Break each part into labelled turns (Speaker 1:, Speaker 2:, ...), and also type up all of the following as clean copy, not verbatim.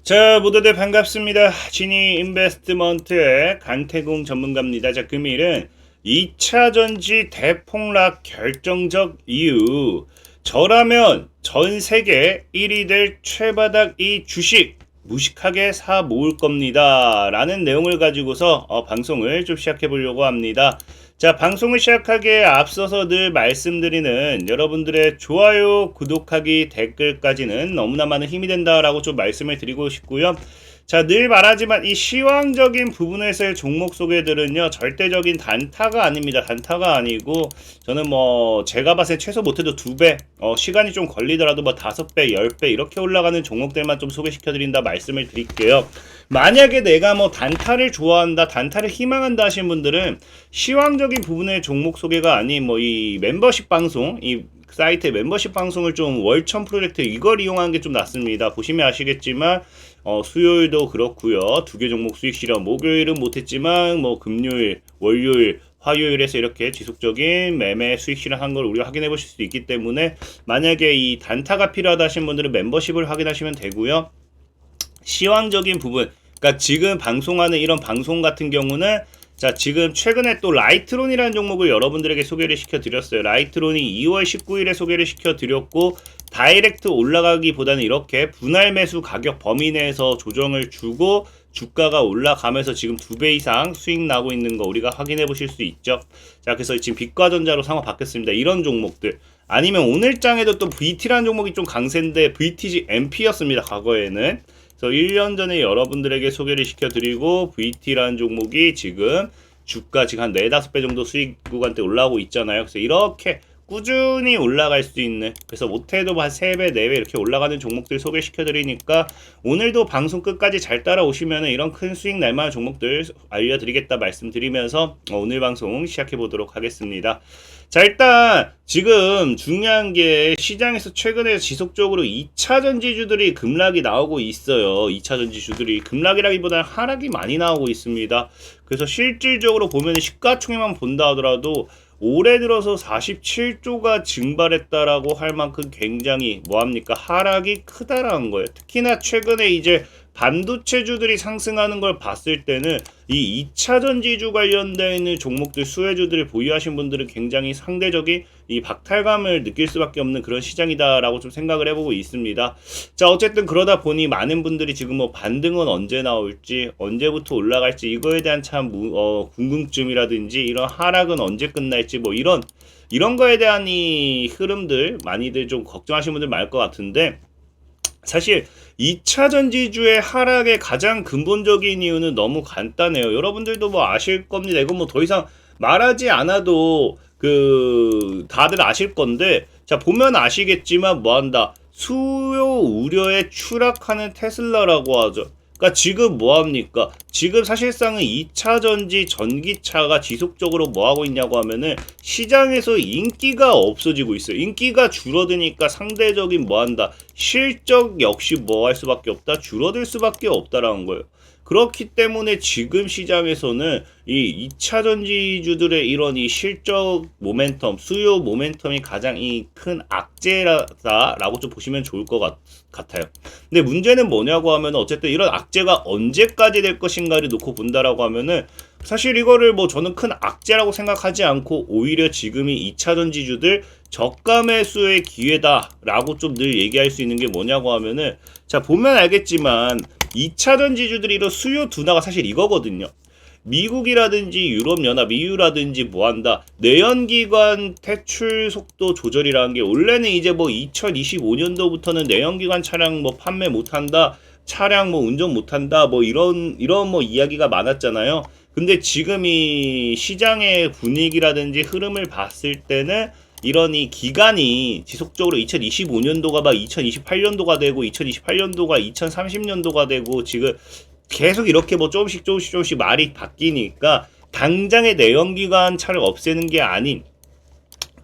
Speaker 1: 자, 모두들 반갑습니다. 지니 인베스트먼트의 강태공 전문가입니다. 자, 금일은 2차 전지 대폭락 결정적 이유. 저라면 전 세계 1위 될 최바닥 이 주식 무식하게 사 모을 겁니다. 라는 내용을 가지고서 방송을 좀 시작해 보려고 합니다. 자, 방송을 시작하기에 앞서서 늘 말씀드리는 여러분들의 좋아요, 구독하기, 댓글까지는 너무나 많은 힘이 된다라고 좀 말씀을 드리고 싶고요. 자, 늘 말하지만 이 시황적인 부분에서의 종목 소개들은요, 절대적인 단타가 아닙니다. 단타가 아니고, 저는 뭐, 제가 봤을 때 최소 못해도 2배, 시간이 좀 걸리더라도 뭐 5배, 10배, 이렇게 올라가는 종목들만 좀 소개시켜드린다 말씀을 드릴게요. 만약에 내가 뭐 단타를 좋아한다, 단타를 희망한다 하신 분들은 시황적인 부분의 종목 소개가 아닌 뭐 이 멤버십 방송, 이 사이트의 멤버십 방송을 좀 월천 프로젝트 이걸 이용하는 게 좀 낫습니다. 보시면 아시겠지만 수요일도 그렇고요. 2개 종목 수익 실현, 목요일은 못했지만 뭐 금요일, 월요일, 화요일에서 이렇게 지속적인 매매 수익 실현한 걸 우리가 확인해 보실 수 있기 때문에 만약에 이 단타가 필요하다 하신 분들은 멤버십을 확인하시면 되고요. 시황적인 부분, 그러니까 지금 방송하는 이런 방송 같은 경우는 자, 지금 최근에 또 라이트론이라는 종목을 여러분들에게 소개를 시켜드렸어요. 라이트론이 2월 19일에 소개를 시켜드렸고 다이렉트 올라가기보다는 이렇게 분할 매수 가격 범위 내에서 조정을 주고 주가가 올라가면서 지금 2배 이상 수익 나고 있는 거 우리가 확인해 보실 수 있죠. 자, 그래서 지금 빛과전자로 상호 바뀌었습니다. 이런 종목들. 아니면 오늘장에도 또 VT라는 종목이 좀 강세인데 VTG MP였습니다. 과거에는. 그래서 1년 전에 여러분들에게 소개를 시켜드리고 VT라는 종목이 지금 주가 지금 한 4, 5배 정도 수익 구간대 올라오고 있잖아요. 그래서 이렇게 꾸준히 올라갈 수 있는, 그래서 못해도 한 3배, 4배 이렇게 올라가는 종목들 소개시켜드리니까 오늘도 방송 끝까지 잘 따라오시면 이런 큰 수익 날만한 종목들 알려드리겠다 말씀드리면서 오늘 방송 시작해보도록 하겠습니다. 자, 일단 지금 중요한 게 시장에서 최근에 지속적으로 2차 전지주들이 급락이 나오고 있어요. 2차 전지주들이 급락이라기보다는 하락이 많이 나오고 있습니다. 그래서 실질적으로 보면 시가총액만 본다 하더라도 올해 들어서 47조가 증발했다라고 할 만큼 굉장히 뭐합니까? 하락이 크다라는 거예요. 특히나 최근에 이제 반도체주들이 상승하는 걸 봤을 때는 이 2차 전지주 관련되어 있는 종목들 수혜주들을 보유하신 분들은 굉장히 상대적인 이 박탈감을 느낄 수밖에 없는 그런 시장이다라고 좀 생각을 해보고 있습니다. 자, 어쨌든 그러다 보니 많은 분들이 지금 뭐 반등은 언제 나올지, 언제부터 올라갈지 이거에 대한 참 궁금증이라든지 이런 하락은 언제 끝날지 뭐 이런 거에 대한 이 흐름들 많이들 좀 걱정하시는 분들 많을 것 같은데, 사실 2차 전지주의 하락의 가장 근본적인 이유는 너무 간단해요. 여러분들도 뭐 아실 겁니다. 이건 뭐 더 이상 말하지 않아도 다들 아실 건데, 자, 보면 아시겠지만 뭐한다? 수요 우려에 추락하는 테슬라라고 하죠. 그러니까 지금 뭐합니까? 지금 사실상은 2차 전지 전기차가 지속적으로 뭐하고 있냐고 하면은 시장에서 인기가 없어지고 있어요. 인기가 줄어드니까 상대적인 뭐한다? 실적 역시 뭐 할 수밖에 없다? 줄어들 수밖에 없다라는 거예요. 그렇기 때문에 지금 시장에서는 이 2차 전지주들의 이런 이 실적 모멘텀, 수요 모멘텀이 가장 이 큰 악재라고 좀 보시면 좋을 것 같아요. 근데 문제는 뭐냐고 하면 어쨌든 이런 악재가 언제까지 될 것인가를 놓고 본다라고 하면은 사실 이거를 뭐 저는 큰 악재라고 생각하지 않고 오히려 지금이 2차 전지주들 저가 매수의 기회다라고 좀 늘 얘기할 수 있는 게 뭐냐고 하면은, 자, 보면 알겠지만 2차 전지주들이 이런 수요 둔화가 사실 이거거든요. 미국이라든지 유럽연합, EU라든지 뭐한다? 내연기관 퇴출 속도 조절이라는 게 원래는 이제 뭐 2025년도부터는 내연기관 차량 뭐 판매 못한다, 차량 뭐 운전 못한다, 뭐 이런 뭐 이야기가 많았잖아요. 근데 지금 이 시장의 분위기라든지 흐름을 봤을 때는 이런 이 기간이 지속적으로 2025년도가 막 2028년도가 되고 2028년도가 2030년도가 되고 지금 계속 이렇게 뭐 조금씩 말이 바뀌니까 당장의 내연기관 차를 없애는 게 아닌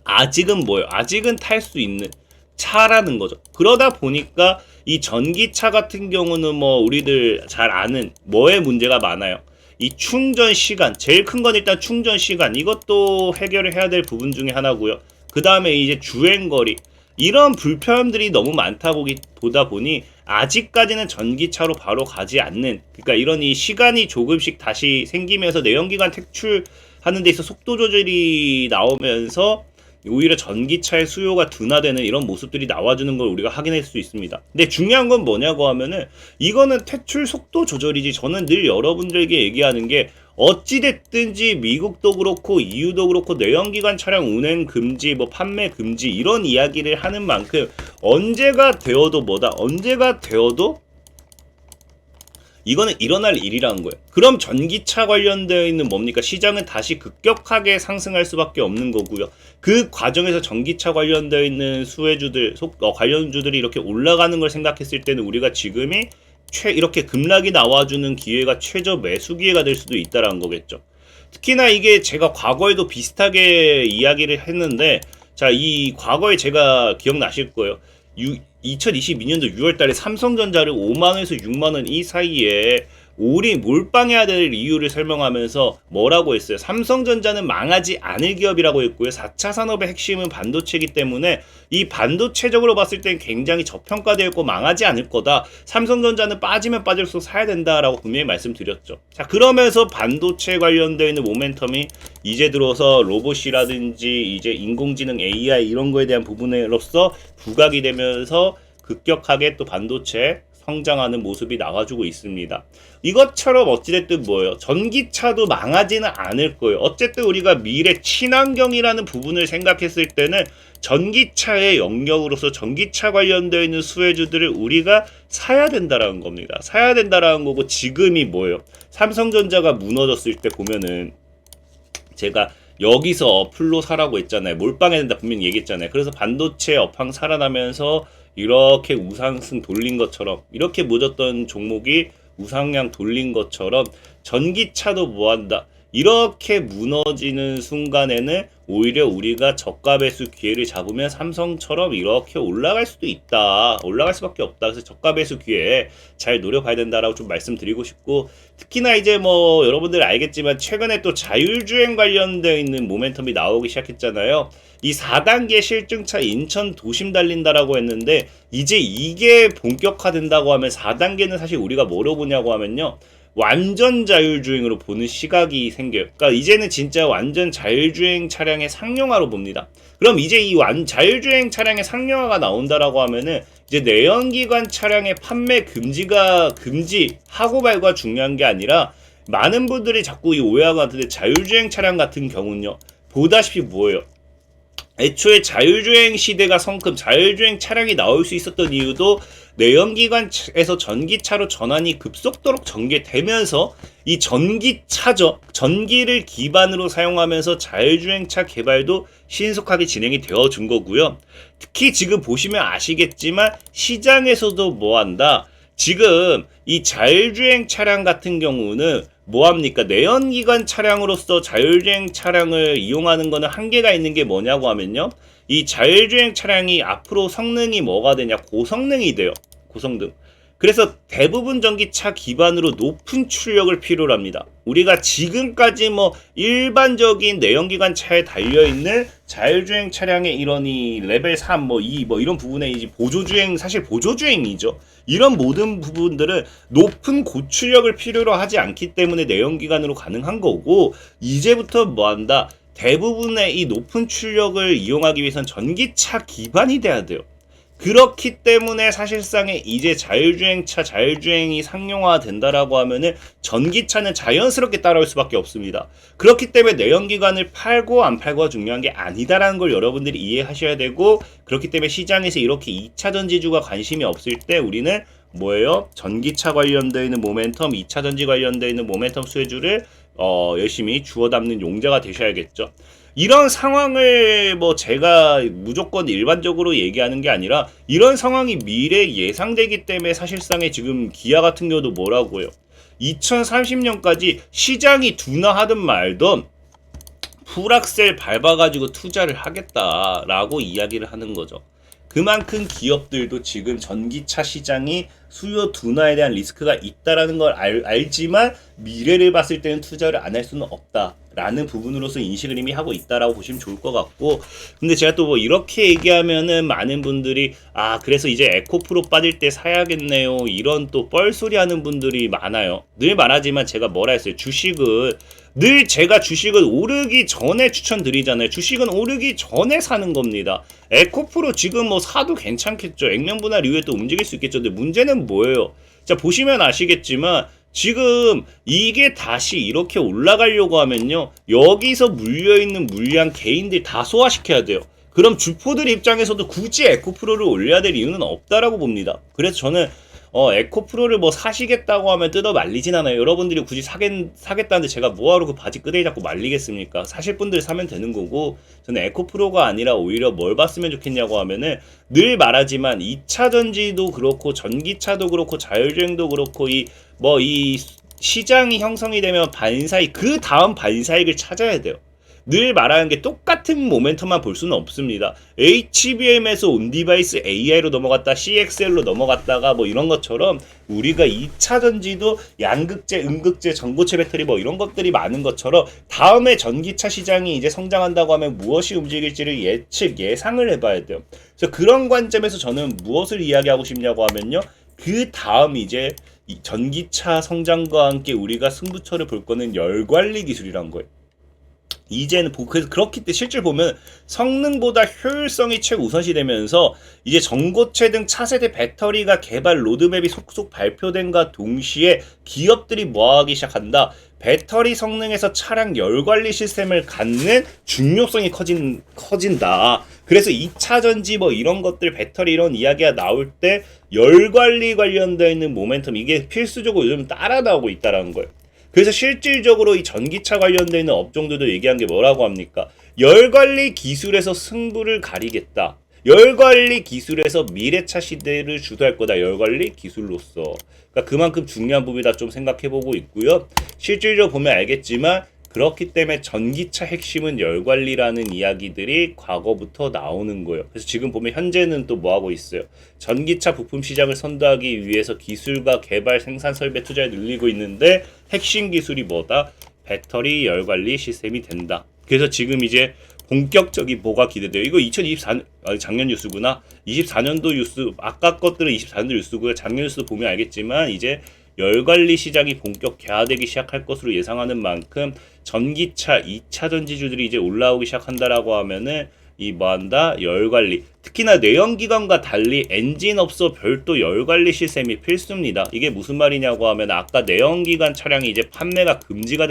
Speaker 1: 아직은 뭐예요? 아직은 탈 수 있는 차라는 거죠. 그러다 보니까 이 전기차 같은 경우는 뭐 우리들 잘 아는 뭐에 문제가 많아요. 이 충전 시간, 제일 큰 건 일단 충전 시간, 이것도 해결을 해야 될 부분 중에 하나고요. 그 다음에 이제 주행거리, 이런 불편들이 너무 많다 보다 보니 아직까지는 전기차로 바로 가지 않는, 그러니까 이런 이 시간이 조금씩 다시 생기면서 내연기관 퇴출하는 데 있어 속도 조절이 나오면서 오히려 전기차의 수요가 둔화되는 이런 모습들이 나와주는 걸 우리가 확인할 수 있습니다. 근데 중요한 건 뭐냐고 하면은 이거는 퇴출 속도 조절이지, 저는 늘 여러분들에게 얘기하는 게 어찌됐든지 미국도 그렇고 EU도 그렇고 내연기관 차량 운행 금지, 뭐 판매 금지 이런 이야기를 하는 만큼 언제가 되어도 뭐다, 언제가 되어도 이거는 일어날 일이라는 거예요. 그럼 전기차 관련되어 있는 뭡니까? 시장은 다시 급격하게 상승할 수밖에 없는 거고요. 그 과정에서 전기차 관련되어 있는 수혜주들, 관련주들이 이렇게 올라가는 걸 생각했을 때는 우리가 지금이 이렇게 급락이 나와주는 기회가 최저 매수 기회가 될 수도 있다라는 거겠죠. 특히나 이게 제가 과거에도 비슷하게 이야기를 했는데, 자, 이 과거에 제가 기억나실 거예요. 2022년도 6월달에 삼성전자를 5만원에서 6만원 이 사이에 몰빵해야 될 이유를 설명하면서 뭐라고 했어요? 삼성전자는 망하지 않을 기업이라고 했고요. 4차 산업의 핵심은 반도체이기 때문에 이 반도체적으로 봤을 땐 굉장히 저평가되어 있고 망하지 않을 거다. 삼성전자는 빠지면 빠질수록 사야 된다라고 분명히 말씀드렸죠. 자, 그러면서 반도체 관련되어 있는 모멘텀이 이제 들어서 로봇이라든지 이제 인공지능 AI 이런 거에 대한 부분으로서 부각이 되면서 급격하게 또 반도체 성장하는 모습이 나와주고 있습니다. 이것처럼 어찌됐든 뭐예요? 전기차도 망하지는 않을 거예요. 어쨌든 우리가 미래 친환경이라는 부분을 생각했을 때는 전기차의 영역으로서 전기차 관련되어 있는 수혜주들을 우리가 사야 된다라는 겁니다. 사야 된다라는 거고, 지금이 뭐예요? 삼성전자가 무너졌을 때 보면은 제가 여기서 풀로 사라고 했잖아요. 몰빵해야 된다 분명히 얘기했잖아요. 그래서 반도체 업황 살아나면서 이렇게 우상승 돌린 것처럼, 이렇게 무졌던 종목이 우상향 돌린 것처럼 전기차도 뭐한다, 이렇게 무너지는 순간에는 오히려 우리가 저가 배수 기회를 잡으면 삼성처럼 이렇게 올라갈 수도 있다, 올라갈 수밖에 없다. 그래서 저가 배수 기회 잘 노려봐야 된다라고 좀 말씀드리고 싶고, 특히나 이제 뭐 여러분들 알겠지만 최근에 또 자율주행 관련되어 있는 모멘텀이 나오기 시작했잖아요. 이 4단계 실증차 인천 도심 달린다라고 했는데, 이제 이게 본격화된다고 하면 4단계는 사실 우리가 뭐로 보냐고 하면요, 완전 자율주행으로 보는 시각이 생겨요. 그러니까 이제는 진짜 완전 자율주행 차량의 상용화로 봅니다. 그럼 이제 이 자율주행 차량의 상용화가 나온다라고 하면은 이제 내연기관 차량의 판매 금지하고 말고가 중요한 게 아니라, 많은 분들이 자꾸 이 오해하고 같은데 자율주행 차량 같은 경우는요, 보다시피 뭐예요? 애초에 자율주행 시대가 성큼 자율주행 차량이 나올 수 있었던 이유도 내연기관에서 전기차로 전환이 급속도로 전개되면서 이 전기를 기반으로 사용하면서 자율주행차 개발도 신속하게 진행이 되어준 거고요. 특히 지금 보시면 아시겠지만 시장에서도 뭐한다, 지금 이 자율주행 차량 같은 경우는 뭐합니까? 내연기관 차량으로서 자율주행 차량을 이용하는 거는 한계가 있는 게 뭐냐고 하면요, 이 자율주행 차량이 앞으로 성능이 뭐가 되냐, 고성능이 돼요. 고성능. 그래서 대부분 전기차 기반으로 높은 출력을 필요로 합니다. 우리가 지금까지 뭐 일반적인 내연기관 차에 달려있는 자율주행 차량의 이런 이 레벨 3, 뭐 2, 뭐 이런 부분에 이제 보조주행, 사실 보조주행이죠. 이런 모든 부분들은 높은 고출력을 필요로 하지 않기 때문에 내연기관으로 가능한 거고, 이제부터 뭐한다, 대부분의 이 높은 출력을 이용하기 위해선 전기차 기반이 돼야 돼요. 그렇기 때문에 사실상에 이제 자율주행이 상용화 된다라고 하면은 전기차는 자연스럽게 따라올 수밖에 없습니다. 그렇기 때문에 내연기관을 팔고 안 팔고가 중요한 게 아니다라는 걸 여러분들이 이해하셔야 되고, 그렇기 때문에 시장에서 이렇게 2차 전지주가 관심이 없을 때 우리는 뭐예요? 전기차 관련되어 있는 모멘텀, 2차 전지 관련되어 있는 모멘텀 수혜주를 열심히 주워 담는 용자가 되셔야겠죠. 이런 상황을 뭐 제가 무조건 일반적으로 얘기하는 게 아니라 이런 상황이 미래에 예상되기 때문에 사실상에 지금 기아 같은 경우도 뭐라고요? 2030년까지 시장이 둔화하든 말든 풀악셀 밟아가지고 투자를 하겠다라고 이야기를 하는 거죠. 그만큼 기업들도 지금 전기차 시장이 수요 둔화에 대한 리스크가 있다라는 걸 알지만 미래를 봤을 때는 투자를 안 할 수는 없다라는 부분으로서 인식을 이미 하고 있다라고 보시면 좋을 것 같고, 근데 제가 또 뭐 이렇게 얘기하면은 많은 분들이 그래서 이제 에코프로 빠질 때 사야겠네요, 이런 또 뻘소리 하는 분들이 많아요. 늘 말하지만 제가 뭐라 했어요? 늘 제가 주식은 오르기 전에 추천드리잖아요. 주식은 오르기 전에 사는 겁니다. 에코프로 지금 뭐 사도 괜찮겠죠. 액면분할 이후에 또 움직일 수 있겠죠. 근데 문제는 뭐예요? 자, 보시면 아시겠지만 지금 이게 다시 이렇게 올라가려고 하면요, 여기서 물려있는 물량 개인들 다 소화시켜야 돼요. 그럼 주포들 입장에서도 굳이 에코프로를 올려야 될 이유는 없다라고 봅니다. 그래서 저는 에코프로를 뭐 사시겠다고 하면 뜯어 말리진 않아요. 여러분들이 굳이 사겠다는데 제가 뭐하러 그 바지 끄댕이 잡고 말리겠습니까? 사실 분들 사면 되는 거고, 저는 에코프로가 아니라 오히려 뭘 봤으면 좋겠냐고 하면은, 늘 말하지만 2차 전지도 그렇고 전기차도 그렇고 자율주행도 그렇고 이 시장이 형성이 되면 반사익, 그 다음 반사익을 찾아야 돼요. 늘 말하는 게 똑같은 모멘텀만 볼 수는 없습니다. HBM에서 온디바이스 AI로 넘어갔다, CXL로 넘어갔다가 뭐 이런 것처럼 우리가 2차 전지도 양극재, 음극재, 전고체 배터리 뭐 이런 것들이 많은 것처럼 다음에 전기차 시장이 이제 성장한다고 하면 무엇이 움직일지를 예상을 해봐야 돼요. 그래서 그런 관점에서 저는 무엇을 이야기하고 싶냐고 하면요, 그 다음 이제 이 전기차 성장과 함께 우리가 승부처를 볼 거는 열관리 기술이란 거예요. 이제는 그래서 그렇기 때문에 실제로 보면 성능보다 효율성이 최우선시 되면서 이제 전고체 등 차세대 배터리가 개발 로드맵이 속속 발표된과 동시에 기업들이 뭐하기 시작한다. 배터리 성능에서 차량 열관리 시스템을 갖는 중요성이 커진다. 그래서 2차 전지 뭐 이런 것들, 배터리 이런 이야기가 나올 때 열관리 관련되어 있는 모멘텀, 이게 필수적으로 요즘 따라 나오고 있다는 거예요. 그래서 실질적으로 이 전기차 관련되어 있는 업종들도 얘기한 게 뭐라고 합니까? 열관리 기술에서 승부를 가리겠다. 열관리 기술에서 미래차 시대를 주도할 거다. 열관리 기술로서. 그러니까 그만큼 중요한 부분이다 좀 생각해보고 있고요. 실질적으로 보면 알겠지만 그렇기 때문에 전기차 핵심은 열관리라는 이야기들이 과거부터 나오는 거예요. 그래서 지금 보면 현재는 또 뭐하고 있어요? 전기차 부품 시장을 선도하기 위해서 기술과 개발, 생산, 설비 투자를 늘리고 있는데 핵심 기술이 뭐다? 배터리 열관리 시스템이 된다. 그래서 지금 이제 본격적인 뭐가 기대돼요. 이거 2024년, 작년 뉴스구나. 24년도 뉴스, 아까 것들은 24년도 뉴스고요. 작년 뉴스 보면 알겠지만 이제 열관리 시장이 본격 개화되기 시작할 것으로 예상하는 만큼 전기차 2차 전지주들이 이제 올라오기 시작한다라고 하면은 이 뭐한다? 열관리. 특히나 내연기관과 달리 엔진업소 별도 열관리 시스템이 필수입니다. 이게 무슨 말이냐고 하면 아까 내연기관 차량이 이제 판매가 금지가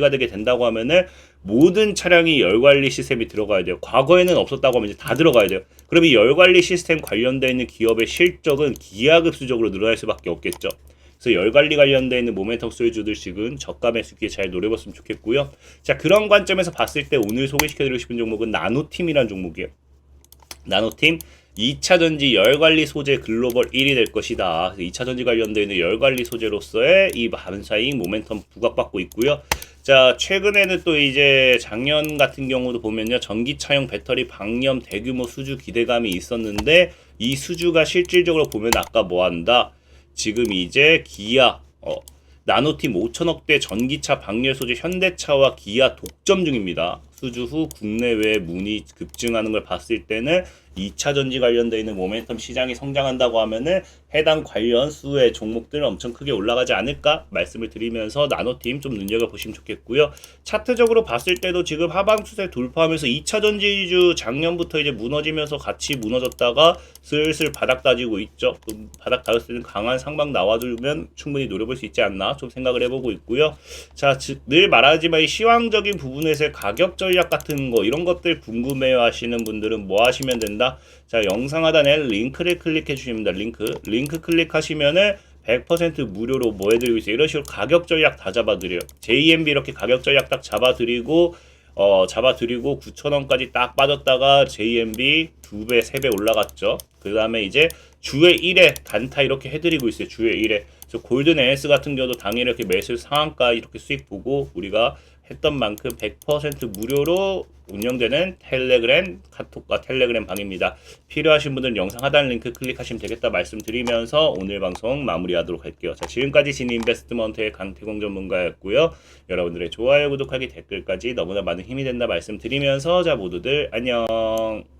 Speaker 1: 되게 된다고 하면은 모든 차량이 열관리 시스템이 들어가야 돼요. 과거에는 없었다고 하면 이제 다 들어가야 돼요. 그럼 이 열관리 시스템 관련되어 있는 기업의 실적은 기하급수적으로 늘어날 수밖에 없겠죠. 그래서 열관리 관련되어 있는 모멘텀 소유주들식은 저가 매수기에 잘 노려봤으면 좋겠고요. 자, 그런 관점에서 봤을 때 오늘 소개시켜드리고 싶은 종목은 나노팀이라는 종목이에요. 나노팀 2차 전지 열관리 소재 글로벌 1위 될 것이다. 2차 전지 관련되어 있는 열관리 소재로서의 이 반사익 모멘텀 부각받고 있고요. 자, 최근에는 또 이제 작년 같은 경우도 보면요, 전기차용 배터리 방염 대규모 수주 기대감이 있었는데 이 수주가 실질적으로 보면 아까 뭐한다? 지금 이제 기아 나노팀 5천억대 전기차 방열 소재 현대차와 기아 독점 중입니다. 수주 후 국내외 문의 급증하는 걸 봤을 때는 2차 전지 관련되어 있는 모멘텀 시장이 성장한다고 하면은 해당 관련 수의 종목들은 엄청 크게 올라가지 않을까 말씀을 드리면서 나노팀 좀 눈여겨보시면 좋겠고요. 차트적으로 봤을 때도 지금 하방 추세 돌파하면서 2차 전지주 작년부터 이제 무너지면서 같이 무너졌다가 슬슬 바닥 다지고 있죠. 좀 바닥 다졌을 때는 강한 상방 나와주면 충분히 노려볼 수 있지 않나 좀 생각을 해보고 있고요. 자, 늘 말하지만 이 시황적인 부분에서의 가격 전략 같은 거 이런 것들 궁금해요 하시는 분들은 뭐 하시면 된다? 자, 영상 하단에 링크를 클릭해 주십니다. 링크 클릭하시면은 100% 무료로 뭐 해드리고 있어요. 이런 식으로 가격 전략 다 잡아드려요. JMB 이렇게 가격 전략 딱 잡아드리고 9,000원까지 딱 빠졌다가 JMB 2배, 3배 올라갔죠. 그 다음에 이제 주에 1회 단타 이렇게 해드리고 있어요. 주에 1회. 골든 NS 같은 경우도 당일 이렇게 매수 상한가 이렇게 수익 보고 우리가 했던 만큼 100% 무료로 운영되는 텔레그램 카톡과 텔레그램 방입니다. 필요하신 분들은 영상 하단 링크 클릭하시면 되겠다 말씀드리면서 오늘 방송 마무리하도록 할게요. 자, 지금까지 진인베스트먼트의 강태공 전문가였고요. 여러분들의 좋아요, 구독하기, 댓글까지 너무나 많은 힘이 된다 말씀드리면서 자, 모두들 안녕.